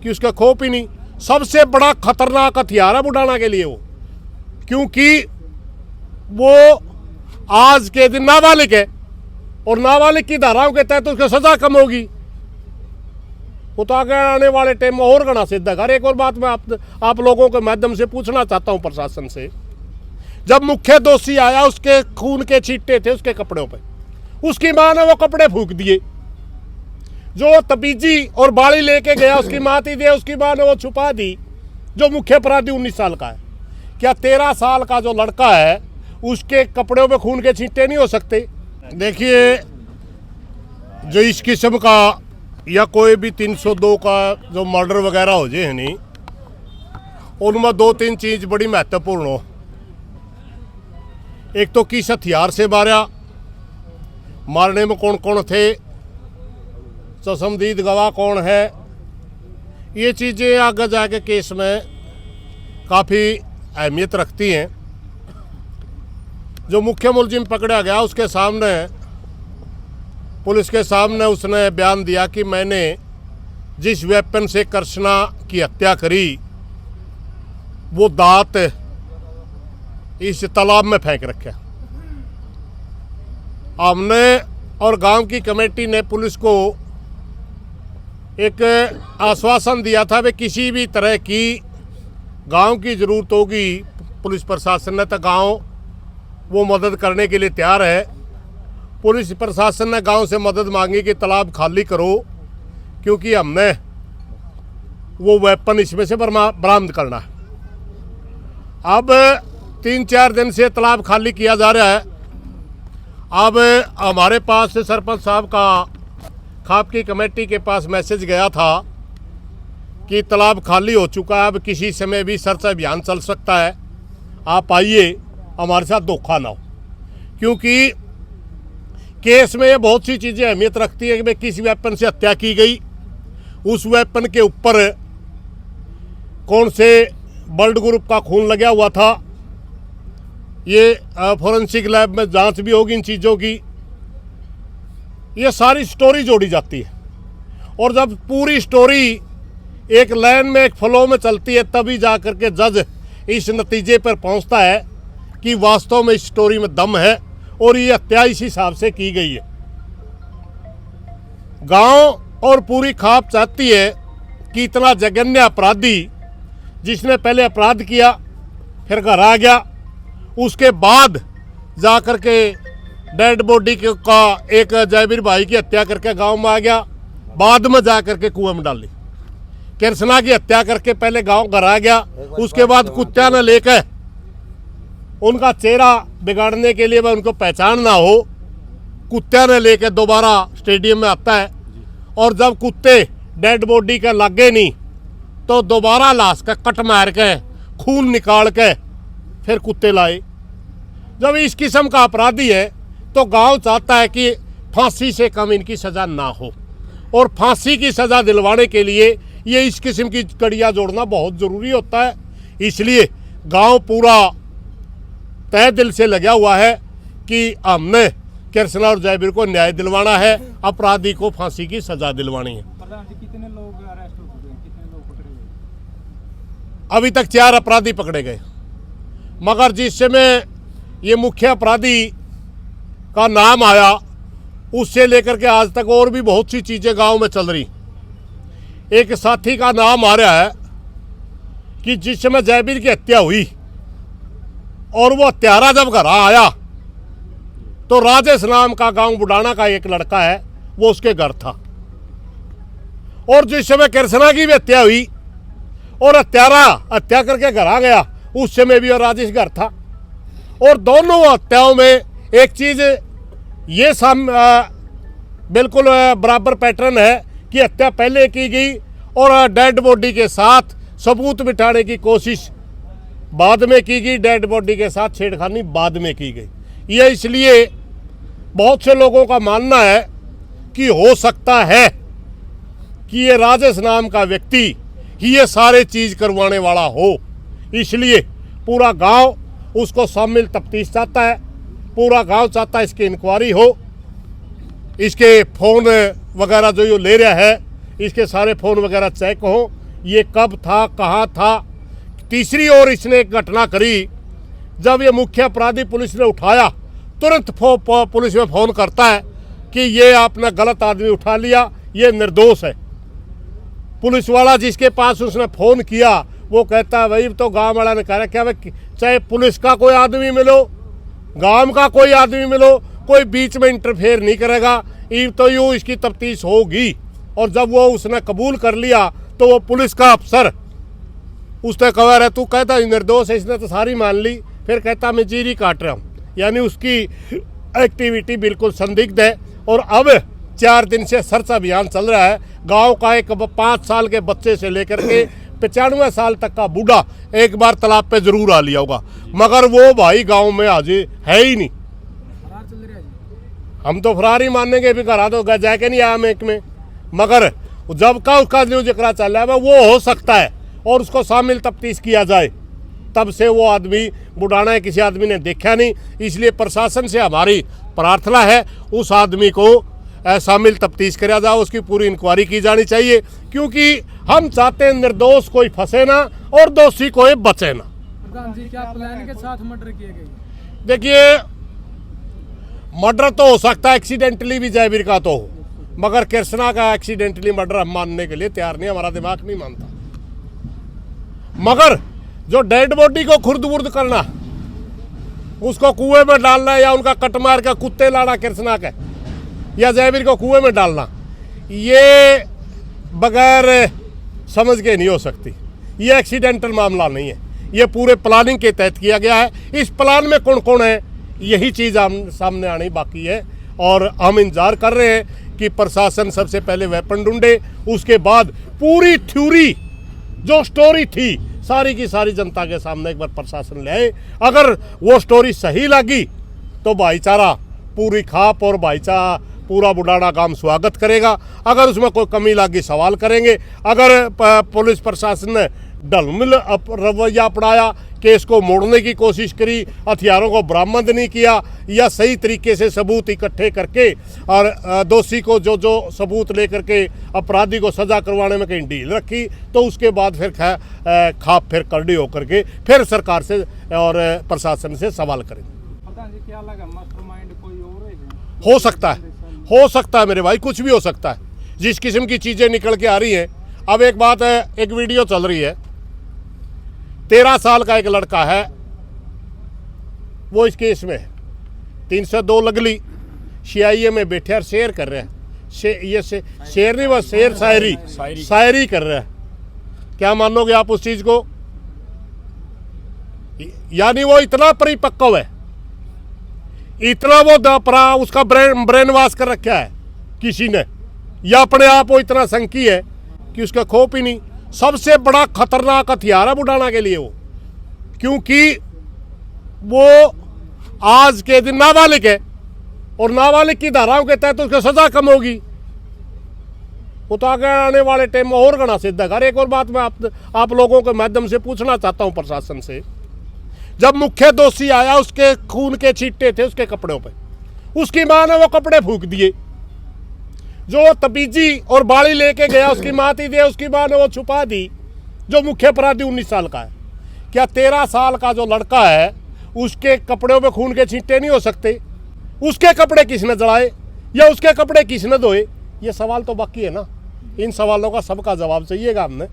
कि उसका खौफ ही नहीं। सबसे बड़ा खतरनाक हथियार है बुढ़ाना के लिए वो, क्योंकि वो आज के दिन नाबालिग है और नाबालिग की धाराओं के तहत उसकी सजा कम होगी। वो तो आगे आने वाले टाइम में और घना सिद्ध है। एक और बात मैं आप लोगों के माध्यम से पूछना चाहता हूं प्रशासन से, जब मुख्य दोषी आया उसके खून के छींटे थे उसके कपड़ों पे, उसकी मां ने वो कपड़े फूंक दिए। जो तबीजी और बाड़ी लेके गया उसकी मां थी दे, उसकी मां ने वो छुपा दी। जो मुख्य अपराधी 19 साल का है, क्या 13 साल का जो लड़का है उसके कपड़ों में खून के छींटे नहीं हो सकते? देखिए, जो इस किस्म का या कोई भी 302 का जो मर्डर वगैरह हो जाए नहीं, उनमें 2-3 चीज बड़ी महत्वपूर्ण हो। एक तो किस हथियार से मारा, मारने में कौन कौन थे, चश्मदीद गवाह कौन है, ये चीज़ें आगे जाके केस में काफ़ी अहमियत रखती हैं। जो मुख्य मुलजिम पकड़ा गया उसके सामने, पुलिस के सामने उसने बयान दिया कि मैंने जिस वेपन से कृष्णा की हत्या करी वो दांत इस तालाब में फेंक रखा। हमने और गांव की कमेटी ने पुलिस को एक आश्वासन दिया था कि किसी भी तरह की गांव की ज़रूरत होगी पुलिस प्रशासन ने तो गांव वो मदद करने के लिए तैयार है। पुलिस प्रशासन ने गांव से मदद मांगी कि तालाब खाली करो, क्योंकि हमने वो वेपन इसमें से बरामद करना है। अब 3-4 दिन से तालाब खाली किया जा रहा है। अब हमारे पास सरपंच साहब का खाप की कमेटी के पास मैसेज गया था कि तालाब खाली हो चुका है, अब किसी समय भी सर्च अभियान चल सकता है, आप आइए, हमारे साथ धोखा ना हो। क्योंकि केस में ये बहुत सी चीज़ें अहमियत रखती है कि भाई किस वेपन से हत्या की गई, उस वेपन के ऊपर कौन से ब्लड ग्रुप का खून लगा हुआ था, ये फॉरेंसिक लैब में जांच भी होगी इन चीज़ों की। ये सारी स्टोरी जोड़ी जाती है और जब पूरी स्टोरी एक लाइन में एक फ्लो में चलती है तभी जा कर के जज इस नतीजे पर पहुंचता है कि वास्तव में इस स्टोरी में दम है और ये हत्या इस हिसाब से की गई है। गांव और पूरी खाप चाहती है कि इतना जघन्य अपराधी जिसने पहले अपराध किया फिर घर आ गया, उसके बाद जा कर के डेड बॉडी का एक जयवीर भाई की हत्या करके गांव में आ गया, बाद में जा कर के कुएं में डाली। कृष्णा की हत्या करके पहले गांव घर आ गया, उसके बाद कुत्ता ने लेकर उनका चेहरा बिगाड़ने के लिए, वह उनको पहचान ना हो, कुत्ते ने लेकर दोबारा स्टेडियम में आता है। और जब कुत्ते डेड बॉडी के लगे नहीं तो दोबारा लाश का कट मार के खून निकाल के फिर कुत्ते लाए। जब इस किस्म का अपराधी है तो गांव चाहता है कि फांसी से कम इनकी सज़ा ना हो, और फांसी की सज़ा दिलवाने के लिए ये इस किस्म की कड़ियाँ जोड़ना बहुत ज़रूरी होता है। इसलिए गांव पूरा तय दिल से लगा हुआ है कि हमने कृष्णा और जयवीर को न्याय दिलवाना है, अपराधी को फांसी की सज़ा दिलवानी है। कितने लोग अरेस्ट हो चुके हैं, कितने लोग पकड़े गए? अभी तक 4 अपराधी पकड़े गए, मगर जिस समय ये मुख्य अपराधी का नाम आया उससे लेकर के आज तक और भी बहुत सी चीज़ें गांव में चल रही। एक साथी का नाम आ रहा है कि जिस समय जयवीर की हत्या हुई और वो हत्यारा जब घर आया तो राजेश नाम का गांव बुढ़ाना का एक लड़का है, वो उसके घर था। और जिस समय कृष्णा की भी हत्या हुई और हत्यारा हत्या करके घर आ गया, उस समय भी और राजेश घर था। और दोनों हत्याओं में एक चीज़ ये बिल्कुल बराबर पैटर्न है कि हत्या पहले की गई और डेड बॉडी के साथ सबूत बिठाने की कोशिश बाद में की गई, डेड बॉडी के साथ छेड़खानी बाद में की गई। ये इसलिए बहुत से लोगों का मानना है कि हो सकता है कि ये राजेश नाम का व्यक्ति ही ये सारे चीज़ करवाने वाला हो। इसलिए पूरा गांव उसको शामिल तफ्तीश चाहता है, पूरा गांव चाहता है इसकी इंक्वायरी हो, इसके फ़ोन वगैरह जो ये ले रहा है इसके सारे फ़ोन वगैरह चेक हो। ये कब था, कहाँ था। तीसरी ओर इसने एक घटना करी, जब ये मुख्य अपराधी पुलिस ने उठाया, तुरंत पुलिस में फ़ोन करता है कि ये आपने गलत आदमी उठा लिया, ये निर्दोष है। पुलिस वाला जिसके पास उसने फ़ोन किया वो कहता है भाई तो गांव वाला ने कहा क्या भाई, चाहे पुलिस का कोई आदमी मिलो, गांव का कोई आदमी मिलो, कोई बीच में इंटरफेयर नहीं करेगा, तो यूँ इसकी तफ्तीश होगी। और जब वो उसने कबूल कर लिया तो वो पुलिस का अफसर उसने कहा रहे तू कहता निर्दोष है, इसने तो सारी मान ली, फिर कहता मैं जीरी काट रहा हूँ। यानी उसकी एक्टिविटी बिल्कुल संदिग्ध है। और अब 4 दिन से सर्च अभियान चल रहा है। गांव का एक 5 साल के बच्चे से लेकर के 95 साल तक का बूढ़ा एक बार तालाब पे जरूर आ लिया होगा, मगर वो भाई गांव में आज है ही नहीं। हम तो फरार ही मानेंगे, भी करा तो जाके नहीं आया मेक में, मगर जब का उसका न्यूज जिक्र चल रहा है वो हो सकता है और उसको शामिल तफ्तीश किया जाए। तब से वो आदमी बुढ़ाना है, किसी आदमी ने देखा नहीं, इसलिए प्रशासन से हमारी प्रार्थना है उस आदमी को शामिल तफ्तीश करा जाए, उसकी पूरी इंक्वायरी की जानी चाहिए, क्योंकि हम चाहते हैं निर्दोष कोई फंसे ना और दोषी कोई बचे ना। प्रधान जी, क्या प्लान के साथ मर्डर किए गए? देखिए, मर्डर तो हो सकता है एक्सीडेंटली भी, जयवीर का तो हो, मगर कृष्णा का एक्सीडेंटली मर्डर हम मानने के लिए तैयार नहीं, हमारा दिमाग नहीं मानता। मगर जो डेड बॉडी को खुर्द-बुर्द करना, उसको कुएं में डालना या उनका कट मार के कुत्ते लाना कृष्णा के या जयवीर को कुएं में डालना, ये बगैर समझ के नहीं हो सकती। ये एक्सीडेंटल मामला नहीं है, ये पूरे प्लानिंग के तहत किया गया है। इस प्लान में कौन कौन है यही चीज़ सामने आनी बाकी है, और हम इंतजार कर रहे हैं कि प्रशासन सबसे पहले वेपन ढूंढे, उसके बाद पूरी थ्योरी जो स्टोरी थी सारी की सारी जनता के सामने एक बार प्रशासन ले आए। अगर वो स्टोरी सही लगी तो भाईचारा पूरी खाप और भाईचारा पूरा बुढ़ाना गांव स्वागत करेगा। अगर उसमें कोई कमी लगी सवाल करेंगे। अगर पुलिस प्रशासन ने ढलमिल रवैया अपनाया, केस को मोड़ने की कोशिश करी, हथियारों को बरामद नहीं किया या सही तरीके से सबूत इकट्ठे करके और दोषी को जो सबूत लेकर के अपराधी को सजा करवाने में कहीं ढील रखी, तो उसके बाद फिर खाप फिर करड़ी होकर के फिर सरकार से और प्रशासन से सवाल करेंगे। प्रधान जी, क्या लगा मास्टरमाइंड कोई और है? हो सकता है मेरे भाई, कुछ भी हो सकता है। जिस किस्म की चीज़ें निकल के आ रही हैं। अब एक बात है, एक वीडियो चल रही है, 13 साल का एक लड़का है, वो इस केस में 302 लगली CIA में बैठे और शेर कर रहे हैं। शेर नहीं, बस शेर शायरी कर रहे हैं। क्या मानोगे आप उस चीज़ को? यानी वो इतना परिपक्व है, इतना वो उसका ब्रेन वॉश कर रखा है किसी ने, या अपने आप वो इतना संकी है कि उसका खोप ही नहीं। सबसे बड़ा खतरनाक हथियार है बुढ़ाना के लिए वो, क्योंकि वो आज के दिन नाबालिग है और नाबालिग की धाराओं के तहत उसकी सजा कम होगी। वो तो आगे आने वाले टाइम में और घना सिद्ध है। एक और बात मैं आप लोगों के माध्यम से पूछना चाहता हूं प्रशासन से, जब मुख्य दोषी आया उसके खून के छींटे थे उसके कपड़ों पे, उसकी मां ने वो कपड़े फूंक दिए। जो तबीजी और बाड़ी लेके गया उसकी मां थी दे, उसकी मां ने वो छुपा दी। जो मुख्य अपराधी 19 साल का है, क्या 13 साल का जो लड़का है उसके कपड़ों पे खून के छींटे नहीं हो सकते? उसके कपड़े किसने जलाए या उसके कपड़े किसने धोए? ये सवाल तो बाकी है ना। इन सवालों का सबका जवाब चाहिएगा हमने,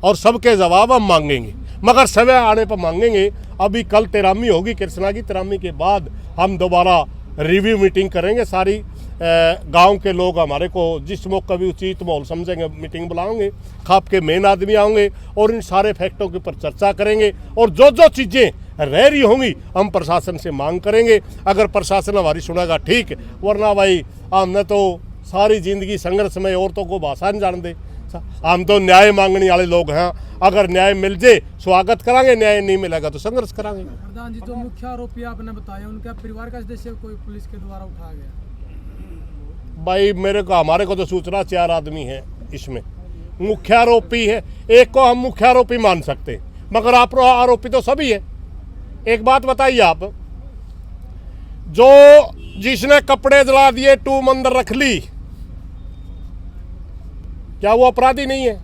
और सबके जवाब हम मांगेंगे, मगर समय आने पर मांगेंगे। अभी कल 13वीं होगी कृष्णा की, 13वीं के बाद हम दोबारा रिव्यू मीटिंग करेंगे। सारी गांव के लोग हमारे को जिस मौका भी उचित माहौल समझेंगे मीटिंग बुलाएंगे, खाप के मेन आदमी आएंगे और इन सारे फैक्टों के ऊपर चर्चा करेंगे, और जो चीज़ें रह रही होंगी हम प्रशासन से मांग करेंगे। अगर प्रशासन हमारी सुनेगा ठीक, वरना भाई हमने तो सारी जिंदगी संघर्ष में औरतों को भाषा नहीं जान दे। हम तो न्याय मांगने वाले लोग हैं, अगर न्याय मिल जाए स्वागत करांगे, न्याय नहीं मिलेगा तो संघर्ष करांगे। प्रधान जी, जो मुख्य आरोपी आपने बताया उनका परिवार का सदस्य कोई पुलिस के द्वारा उठाया गया? भाई हमारे को तो सूचना 4 आदमी हैं इसमें। मुख्य आरोपी है एक को हम मुख्य आरोपी मान सकते हैं, मगर आप आरोपी तो सभी है। एक बात बताइए आप, जो जिसने कपड़े जला दिए, टू मंदिर रख ली, क्या वो अपराधी नहीं है?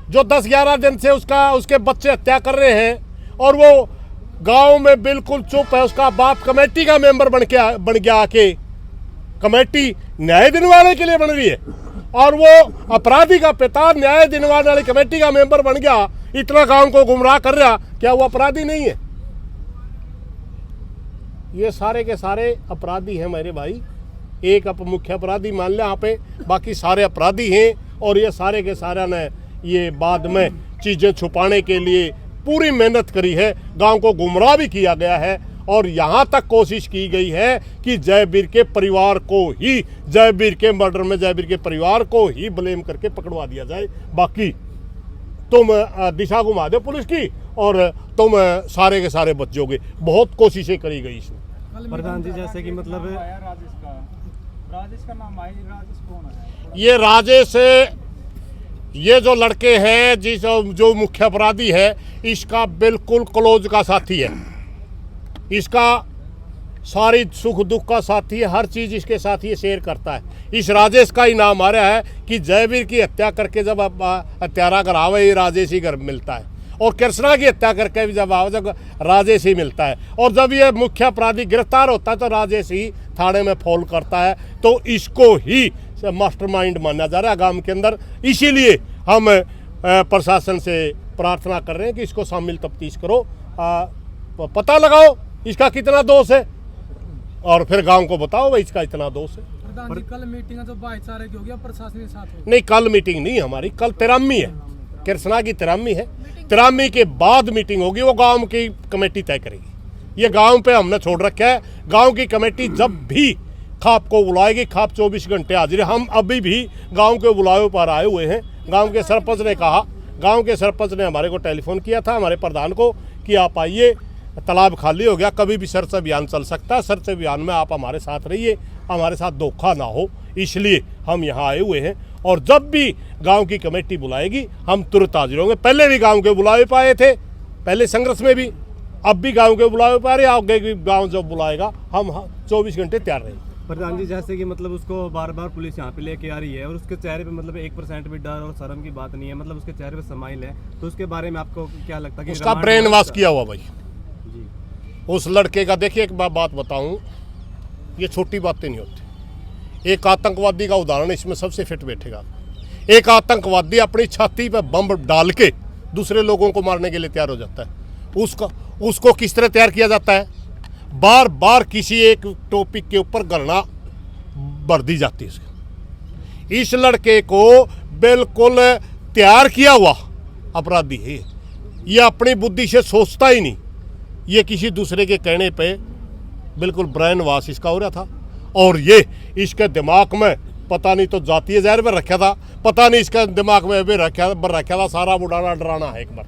जो 10-11 दिन से उसके बच्चे हत्या कर रहे हैं, और वो गांव में बिल्कुल चुप है। उसका बाप कमेटी का मेंबर बन गया आके। कमेटी न्याय दिलवाने के लिए बन रही है, और वो अपराधी का पिता न्याय दिलवाने वाली कमेटी का मेंबर बन गया। इतना गांव को गुमराह कर रहा, क्या वो अपराधी नहीं है? ये सारे के सारे अपराधी हैं मेरे भाई। एक मुख्य अपराधी मान लिया यहाँ पे, बाकी सारे अपराधी हैं। और ये सारे के सारे ने ये बाद में चीज़ें छुपाने के लिए पूरी मेहनत करी है। गांव को गुमराह भी किया गया है, और यहाँ तक कोशिश की गई है कि जयवीर के परिवार को ही, जयवीर के मर्डर में जयवीर के परिवार को ही ब्लेम करके पकड़वा दिया जाए। बाकी तुम दिशा घुमा दो पुलिस की, और तुम सारे के सारे बच जाओगे। बहुत कोशिशें करी गई इसमें। प्रधान जी, जैसे कि मतलब राजेश का नाम आई, राजेश कौन है? ये राजेश, ये जो लड़के हैं जो मुख्य अपराधी है, इसका बिल्कुल क्लोज का साथी है। इसका सारी सुख दुख का साथी है, हर चीज़ इसके साथ ये शेयर करता है। इस राजेश का ही नाम आ रहा है कि जयवीर की हत्या करके जब हत्यारा घर आवे, ये राजेश ही घर मिलता है। और कृष्णा की हत्या करके भी जब आवे, जब राजेश ही मिलता है। और जब ये मुख्य अपराधी गिरफ्तार होता है तो राजेश ही थाने में फोन करता है। तो इसको ही मास्टरमाइंड माना जा रहा है गांव के अंदर। इसीलिए हम प्रशासन से प्रार्थना कर रहे हैं कि इसको शामिल तफ्तीश करो, पता लगाओ इसका कितना दोष है, और फिर गांव को बताओ भाई इसका इतना दोष है। प्रधान जी, कल मीटिंग है तो भाईचारे की होगी, प्रशासन के साथ होगी? नहीं, कल मीटिंग नहीं हमारी, कल तिरामी है, कृष्णा की तिरामी है। तिरामी के बाद मीटिंग होगी, वो गांव की कमेटी तय करेगी। ये गांव पे हमने छोड़ रखा है। गांव की कमेटी जब भी खाप को बुलाएगी, खाप 24 घंटे हाजिर है। हम अभी भी गांव के बुलावे पर आए हुए हैं। गांव के सरपंच ने कहा, गांव के सरपंच ने हमारे को टेलीफोन किया था, हमारे प्रधान को, कि आप आइए, तालाब खाली हो गया, कभी भी सर्च अभियान चल सकता है। सर्च अभियान में आप हमारे साथ रहिए, हमारे साथ धोखा ना हो, इसलिए हम यहाँ आए हुए हैं। और जब भी गांव की कमेटी बुलाएगी हम तुरंत हाजिर होंगे। पहले भी गांव के बुलावे पाए थे, पहले संघर्ष में भी, अब भी गांव के बुलावे पा रहे, आगे भी गांव जब बुलाएगा हम 24 घंटे तैयार रहेंगे। प्रधान जी, जैसे कि मतलब उसको बार बार पुलिस यहाँ पे लेके आ रही है, और उसके चेहरे पे मतलब 1% भी डर और शर्म की बात नहीं है, मतलब उसके चेहरे पे स्माइल है, तो उसके बारे में आपको क्या लगता है कि उसका ब्रेन वॉश किया हुआ भाई जी? उस लड़के का। देखिए, एक बात बताऊं, ये छोटी बातें नहीं होती। एक आतंकवादी का उदाहरण इसमें सबसे फिट बैठेगा। एक आतंकवादी अपनी छाती पर बम डाल के दूसरे लोगों को मारने के लिए तैयार हो जाता है। उसको किस तरह तैयार किया जाता है? बार बार किसी एक टॉपिक के ऊपर गणना भर दी जाती है। इस लड़के को बिल्कुल तैयार किया हुआ अपराधी है। ये अपनी बुद्धि से सोचता ही नहीं, ये किसी दूसरे के कहने पे बिल्कुल ब्रेन वॉश इसका हो रहा था। और ये इसके दिमाग में पता नहीं तो जातीय जहर में रखा था, पता नहीं इसका दिमाग में भी रखा था सारा बुढ़ाना डराना है, एक बार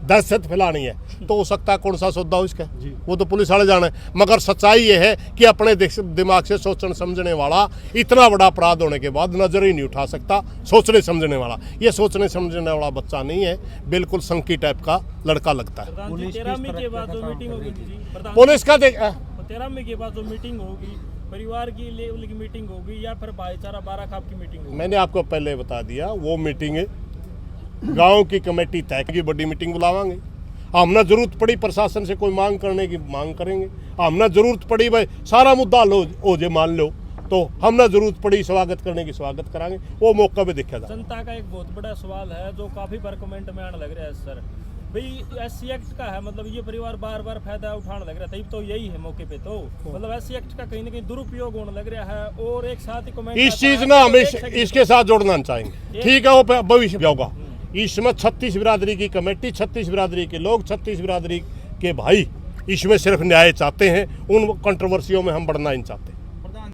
दहशत फैलानी है। तो हो सकता है कौन सा सौदा हो इसका, वो तो पुलिस वाले जाने। मगर सच्चाई ये है कि अपने दिमाग से सोचने समझने वाला इतना बड़ा अपराध होने के बाद नजर ही नहीं उठा सकता। सोचने समझने वाला, ये सोचने समझने वाला बच्चा नहीं है, बिल्कुल संकी टाइप का लड़का लगता है। पुलिस के बाद जो मीटिंग होगी, पुलिस का तेरामी के बाद जो मीटिंग होगी, परिवार की लेवल की मीटिंग होगी या फिर भाईचारा 12 खाप की मीटिंग होगी? मैंने आपको पहले बता दिया, वो मीटिंग है गांव की कमेटी तय की, बड़ी मीटिंग बुलावांगे। हमने जरूरत पड़ी प्रशासन से कोई मांग करने की मांग करेंगे। हमने जरूरत पड़ी भाई सारा मुद्दा हो जे मान लो, तो हमने जरूरत पड़ी स्वागत करने की स्वागत कराएंगे, वो मौका भी देखा जाए। जनता का एक बहुत बड़ा सवाल है जो काफी बार कमेंट में आने लग रहा है, सर भाई SC एक्ट का है, मतलब ये परिवार बार बार फायदा उठाने लग रहा था, तो यही है मौके पे, तो मतलब SC एक्ट का कहीं ना कहीं दुरुपयोग होने लग रहा है। और एक साथ ही कमेंट इस चीज में हम इसके साथ जोड़ना चाहेंगे, ठीक है, वो भविष्य होगा। इसमें 36 बिरादरी की कमेटी, 36 बिरादरी के लोग, 36 बिरादरी के भाई इसमें सिर्फ न्याय चाहते हैं। उन कंट्रोवर्सियों में हम बढ़ना नहीं चाहते।